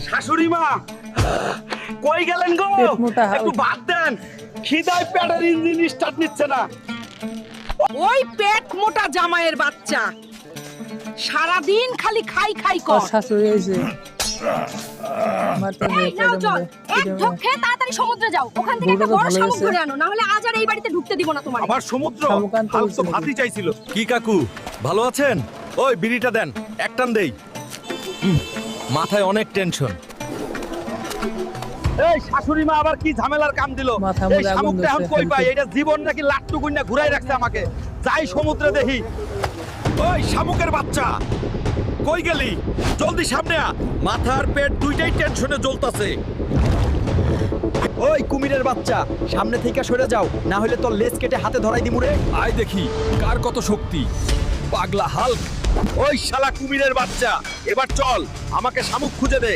শাশুড়ি মা কই গেলেন গো? পেট মোটা একটু ভাত দেন, খিদায় পেটের ইঞ্জিন স্টার্ট নিচ্ছে না। ওই পেট মোটা জামাইয়ের বাচ্চা সারাদিন খালি খাই খাই তোর কর। শাশুড়ি এসে মারতে এই নাও চল, এক ঢোক খেয়ে তাড়াতাড়ি সমুদ্রে যাও। ওখান থেকে একটা বউটা তো বড় ভালো শামুক হয়েছে। ধরে আনো, না হলে আজ আর এই বাড়িতে ঢুকতে দিব না তোমার। আবার সমুদ্র শামুকান্ত হাল তো বলছিল। ভাতই চাইছিল। কি কাকু ভালো আছেন? ওই বিড়িটা দেন, এক টান দেই। মাথায় অনেক টেনশন। এই শাশুড়ি মা আবার কি ঝামেলার কাম দিল? মাথা এই মুড়ে আগুন শামুকটা এখন ধরছে, কই পাই? হেলতে। এটা জীবন নাকি লাট্টু গুইনা ঘুরাই রাখছে আমাকে। যাই সমুদ্রে দেখি। ওই শামুকের বাচ্চা কই গেলি? জলদি সামনে আ, মাথার পেট দুইটাই টেনশনে জ্বলতাছে। ওই কুমিরের বাচ্চা, সামনে থেকে সরে যাও, না হলে তোর লেজ কেটে হাতে ধরাই দিমুরে। আয় দেখি কার কত শক্তি। পাগলা হাল্ক। ওই শালা কুমিরের বাচ্চা, এবার চল আমাকে শামুক খুঁজে দে।